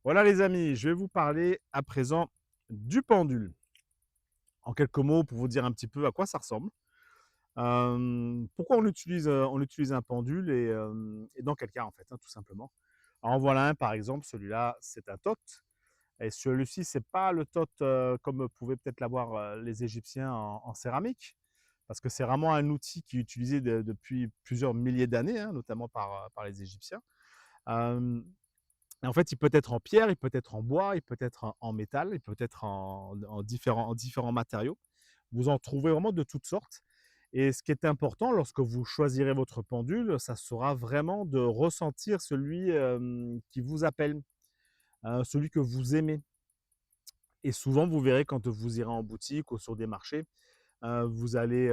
Voilà les amis, je vais vous parler à présent du pendule. En quelques mots pour vous dire un petit peu à quoi ça ressemble. Pourquoi on utilise un pendule et dans quel cas en fait, hein, tout simplement. Alors en voilà un par exemple, celui-là c'est un toth et celui-ci c'est pas le toth, comme pouvaient peut-être l'avoir, les Égyptiens en céramique, parce que c'est vraiment un outil qui est utilisé depuis plusieurs milliers d'années, hein, notamment par les Égyptiens. Hem Et en fait, il peut être en pierre, il peut être en bois, il peut être en métal, il peut être en différents matériaux. Vous en trouvez vraiment de toutes sortes. Et ce qui est important lorsque vous choisirez votre pendule, ça sera vraiment de ressentir celui qui vous appelle, celui que vous aimez. Et souvent, vous verrez quand vous irez en boutique ou sur des marchés, vous allez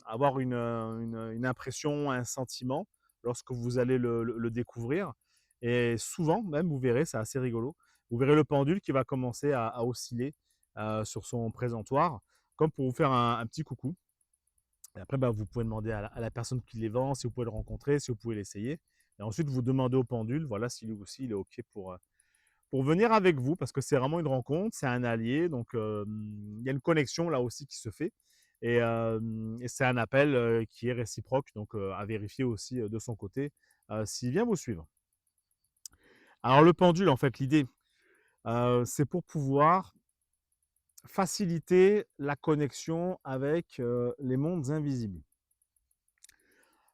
avoir une impression, un sentiment lorsque vous allez le découvrir. Et souvent, même, vous verrez, c'est assez rigolo, vous verrez le pendule qui va commencer à osciller sur son présentoir, comme pour vous faire un petit coucou. Et après, bah, vous pouvez demander à la personne qui les vend si vous pouvez le rencontrer, si vous pouvez l'essayer. Et ensuite, vous demandez au pendule, voilà, si lui aussi il est OK pour venir avec vous, parce que c'est vraiment une rencontre, c'est un allié, donc il y a une connexion là aussi qui se fait. Et c'est un appel qui est réciproque, donc à vérifier aussi de son côté s'il vient vous suivre. Alors le pendule, en fait, l'idée, c'est pour pouvoir faciliter la connexion avec les mondes invisibles.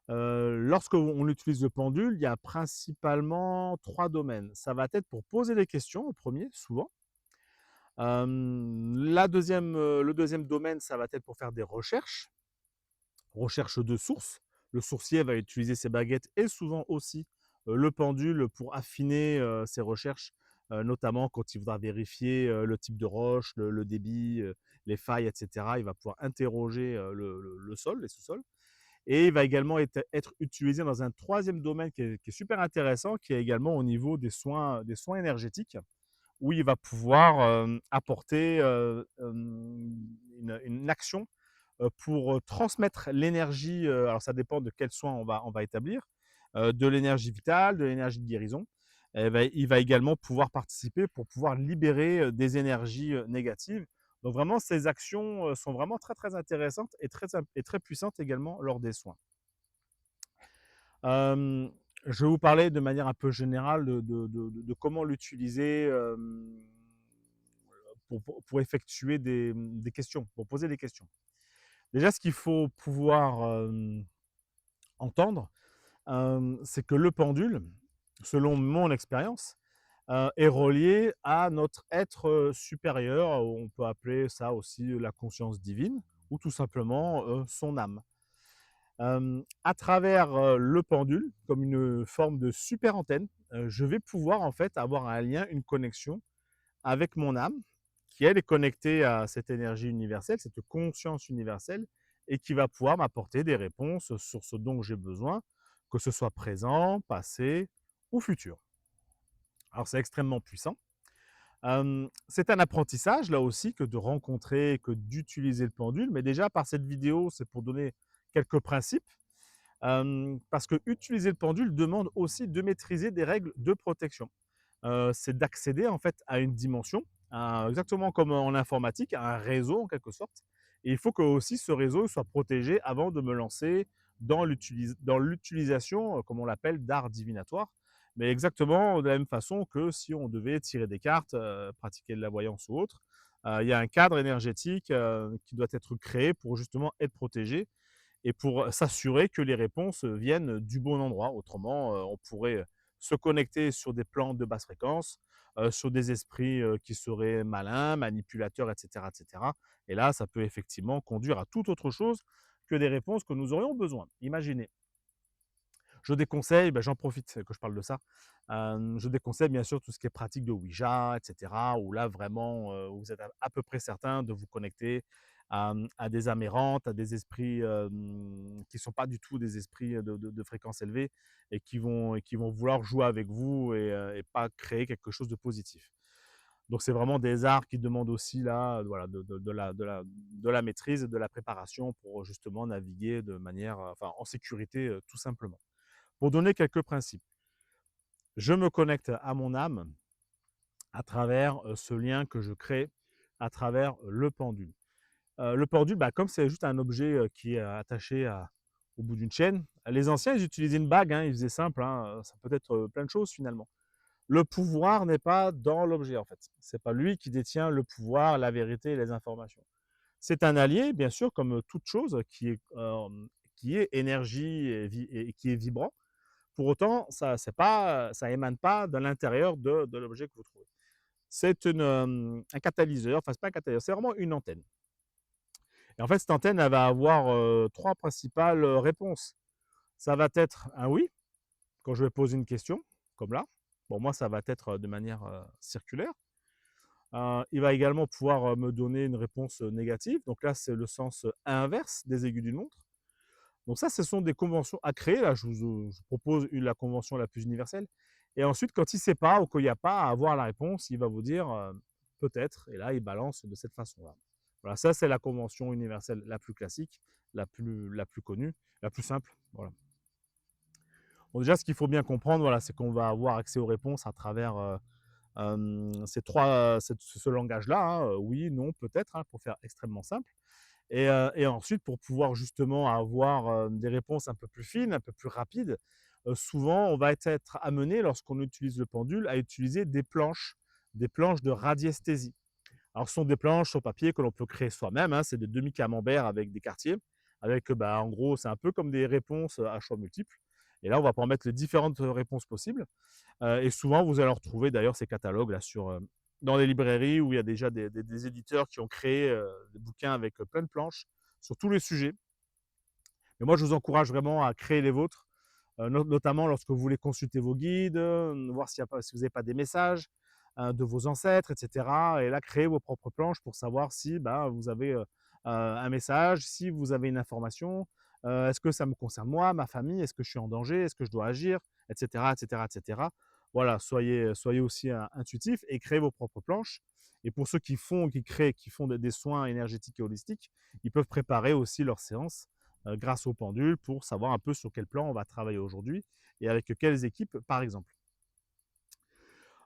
Lorsque on utilise le pendule, il y a principalement trois domaines. Ça va être pour poser des questions, au premier, souvent. Le deuxième domaine, ça va être pour faire des recherches, recherches de sources. Le sourcier va utiliser ses baguettes et souvent aussi le pendule pour affiner ses recherches, notamment quand il voudra vérifier le type de roche, le débit, les failles, etc. Il va pouvoir interroger le sol, les sous-sols. Et il va également être utilisé dans un troisième domaine qui est super intéressant, qui est également au niveau des soins énergétiques, où il va pouvoir apporter une action pour transmettre l'énergie. Alors ça dépend de quel soin on va établir, de l'énergie vitale, de l'énergie de guérison. Et il va également pouvoir participer pour pouvoir libérer des énergies négatives. Donc vraiment, ces actions sont vraiment très très intéressantes et très puissantes également lors des soins. Euh, je vais vous parler de manière un peu générale de comment l'utiliser pour effectuer des questions, pour poser des questions. Déjà, ce qu'il faut pouvoir entendre, c'est que le pendule, selon mon expérience, est relié à notre être supérieur. On peut appeler ça aussi la conscience divine ou tout simplement son âme. À travers le pendule, comme une forme de super antenne, je vais pouvoir en fait avoir un lien, une connexion avec mon âme, qui elle est connectée à cette énergie universelle, cette conscience universelle, et qui va pouvoir m'apporter des réponses sur ce dont j'ai besoin, que ce soit présent, passé ou futur. Alors c'est extrêmement puissant. C'est un apprentissage là aussi que de rencontrer, que d'utiliser le pendule, mais déjà par cette vidéo, c'est pour donner quelques principes. Parce que utiliser le pendule demande aussi de maîtriser des règles de protection. C'est d'accéder en fait à une dimension, exactement comme en informatique, à un réseau en quelque sorte. Et il faut que aussi ce réseau soit protégé avant de me lancer dans l'utilisation, comme on l'appelle, d'art divinatoire. Mais exactement de la même façon que si on devait tirer des cartes, pratiquer de la voyance ou autre, il y a un cadre énergétique qui doit être créé pour justement être protégé et pour s'assurer que les réponses viennent du bon endroit. Autrement, on pourrait se connecter sur des plans de basse fréquence, sur des esprits qui seraient malins, manipulateurs, etc., etc. Et là, ça peut effectivement conduire à toute autre chose que des réponses que nous aurions besoin. Imaginez. Je déconseille, ben, j'en profite que je parle de ça. Je déconseille bien sûr tout ce qui est pratique de Ouija, etc., où là vraiment vous êtes à peu près certain de vous connecter à des âmes errantes, à des esprits qui ne sont pas du tout des esprits de fréquence élevée et qui vont vouloir jouer avec vous et pas créer quelque chose de positif. Donc c'est vraiment des arts qui demandent aussi là, voilà, de la maîtrise et de la préparation pour justement naviguer de manière, enfin, en sécurité, tout simplement. Pour donner quelques principes, je me connecte à mon âme à travers, ce lien que je crée à travers le pendule. Le pendule, bah, comme c'est juste un objet, qui est attaché au bout d'une chaîne, les anciens, ils utilisaient une bague, hein, ils faisaient simple, hein, ça peut être, plein de choses finalement. Le pouvoir n'est pas dans l'objet, en fait. C'est pas lui qui détient le pouvoir, la vérité et les informations. C'est un allié, bien sûr, comme, toute chose qui est énergie et qui est vibrant. Pour autant, ça émane pas de l'intérieur de l'objet que vous trouvez. C'est un catalyseur, enfin, c'est pas un catalyseur, c'est vraiment une antenne. Et en fait, cette antenne, elle va avoir, 3 principales, réponses. Ça va être un oui, quand je vais poser une question, comme là. Bon, moi, ça va être, de manière, circulaire. Il va également pouvoir, me donner une réponse, négative. Donc là, c'est le sens, inverse des aiguilles d'une montre. Donc ça, ce sont des conventions à créer. Là, je vous propose la convention la plus universelle. Et ensuite, quand il ne sait pas ou qu'il n'y a pas à avoir la réponse, il va vous dire, peut-être. Et là, il balance de cette façon-là. Voilà, ça, c'est la convention universelle la plus classique, la plus connue, la plus simple. Voilà. Bon, déjà, ce qu'il faut bien comprendre, voilà, c'est qu'on va avoir accès aux réponses à travers ce langage-là, hein, oui, non, peut-être, hein, pour faire extrêmement simple. Et ensuite, pour pouvoir justement avoir des réponses un peu plus fines, un peu plus rapides, souvent, on va être amené, lorsqu'on utilise le pendule, à utiliser des planches de radiesthésie. Alors, ce sont des planches sur papier que l'on peut créer soi-même, hein, c'est des demi-camemberts avec des quartiers, avec, bah, en gros, c'est un peu comme des réponses à choix multiples. Et là, on va pouvoir mettre les différentes réponses possibles. Et souvent, vous allez retrouver d'ailleurs ces catalogues-là dans les librairies où il y a déjà des éditeurs qui ont créé des bouquins avec plein de planches sur tous les sujets. Mais moi, je vous encourage vraiment à créer les vôtres, notamment lorsque vous voulez consulter vos guides, voir si vous n'avez pas des messages de vos ancêtres, etc. Et là, créer vos propres planches pour savoir si ben, vous avez un message, si vous avez une information, est-ce que ça me concerne moi, ma famille, est-ce que je suis en danger, est-ce que je dois agir, etc. etc., etc. Voilà, soyez aussi intuitifs et créez vos propres planches. Et pour ceux qui font des soins énergétiques et holistiques, ils peuvent préparer aussi leur séance grâce au pendule pour savoir un peu sur quel plan on va travailler aujourd'hui et avec quelles équipes, par exemple.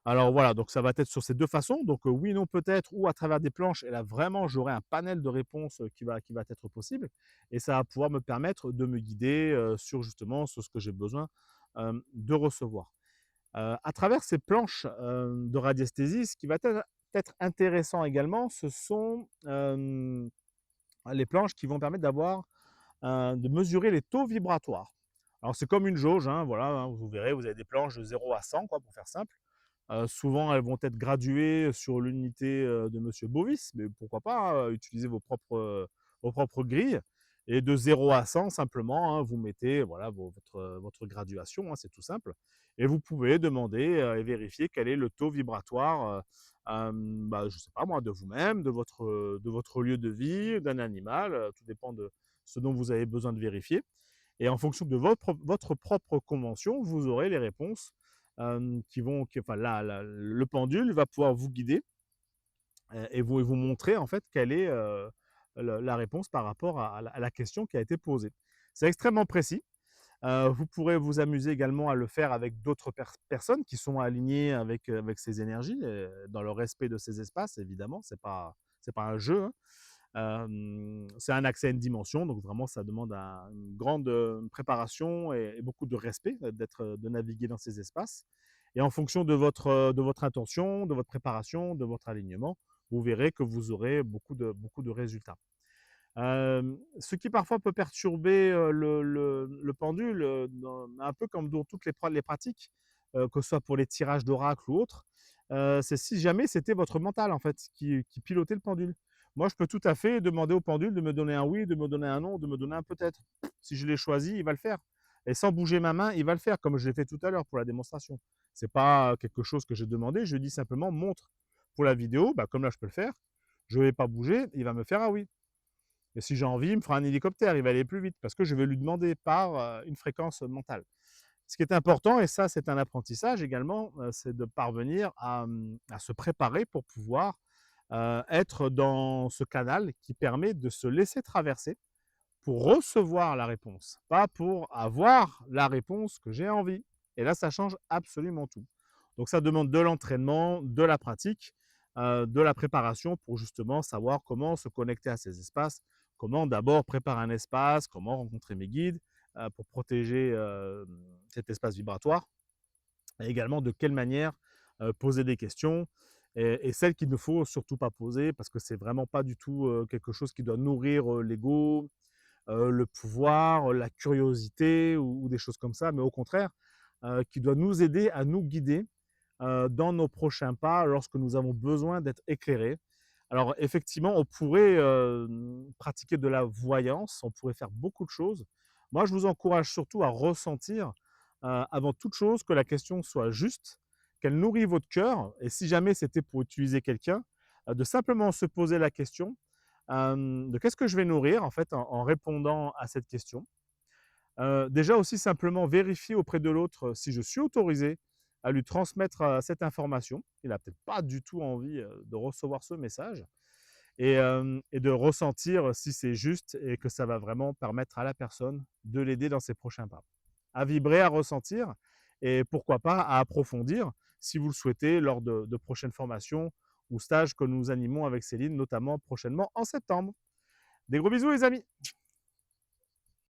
Alors voilà, donc ça va être sur ces deux façons. Donc oui, non, peut-être, ou à travers des planches. Et là, vraiment, j'aurai un panel de réponses qui va être possible. Et ça va pouvoir me permettre de me guider sur ce que j'ai besoin de recevoir. À travers ces planches de radiesthésie, ce qui va être intéressant également, ce sont les planches qui vont permettre de mesurer les taux vibratoires. Alors c'est comme une jauge, hein, voilà, hein, vous verrez, vous avez des planches de 0 à 100, quoi, pour faire simple. Souvent, elles vont être graduées sur l'unité de Monsieur Bovis, mais pourquoi pas utiliser vos propres grilles. Et de 0 à 100, simplement, hein, vous mettez voilà, votre graduation, hein, c'est tout simple. Et vous pouvez demander et vérifier quel est le taux vibratoire, bah, je ne sais pas moi, de vous-même, de votre lieu de vie, d'un animal, tout dépend de ce dont vous avez besoin de vérifier. Et en fonction de votre propre convention, vous aurez les réponses enfin, le pendule va pouvoir vous guider et vous montrer en fait quelle est la réponse par rapport à la question qui a été posée. C'est extrêmement précis. Vous pourrez vous amuser également à le faire avec d'autres personnes qui sont alignées avec ces énergies, dans le respect de ces espaces, évidemment. C'est pas un jeu, hein. C'est un accès à une dimension, donc vraiment ça demande une grande préparation et beaucoup de respect de naviguer dans ces espaces. Et en fonction de votre intention, de votre préparation, de votre alignement, vous verrez que vous aurez beaucoup de résultats. Ce qui parfois peut perturber le pendule, un peu comme dans toutes les pratiques, que ce soit pour les tirages d'oracle ou autres, c'est si jamais c'était votre mental en fait qui pilotait le pendule. Moi, je peux tout à fait demander au pendule de me donner un oui, de me donner un non, de me donner un peut-être. Si je l'ai choisi, il va le faire. Et sans bouger ma main, il va le faire, comme je l'ai fait tout à l'heure pour la démonstration. C'est pas quelque chose que j'ai demandé, je dis simplement montre. Pour la vidéo, bah, comme là je peux le faire, je ne vais pas bouger, il va me faire un oui. Et si j'ai envie, il me fera un hélicoptère, il va aller plus vite parce que je vais lui demander par une fréquence mentale. Ce qui est important, et ça c'est un apprentissage également, c'est de parvenir à se préparer pour pouvoir être dans ce canal qui permet de se laisser traverser pour recevoir la réponse, pas pour avoir la réponse que j'ai envie. Et là, ça change absolument tout. Donc ça demande de l'entraînement, de la pratique, de la préparation pour justement savoir comment se connecter à ces espaces, comment d'abord préparer un espace, comment rencontrer mes guides pour protéger cet espace vibratoire et également de quelle manière poser des questions et celles qu'il ne faut surtout pas poser parce que c'est vraiment pas du tout quelque chose qui doit nourrir l'ego, le pouvoir, la curiosité ou des choses comme ça, mais au contraire, qui doit nous aider à nous guider dans nos prochains pas lorsque nous avons besoin d'être éclairés. Alors effectivement, on pourrait pratiquer de la voyance, on pourrait faire beaucoup de choses. Moi, je vous encourage surtout à ressentir, avant toute chose, que la question soit juste, qu'elle nourrit votre cœur. Et si jamais c'était pour utiliser quelqu'un, de simplement se poser la question de qu'est-ce que je vais nourrir en fait en répondant à cette question. Déjà aussi simplement vérifier auprès de l'autre si je suis autorisé à lui transmettre cette information. Il n'a peut-être pas du tout envie de recevoir ce message et de ressentir si c'est juste et que ça va vraiment permettre à la personne de l'aider dans ses prochains pas. À vibrer, à ressentir et pourquoi pas à approfondir si vous le souhaitez lors de prochaines formations ou stages que nous animons avec Céline, notamment prochainement en septembre. Des gros bisous les amis!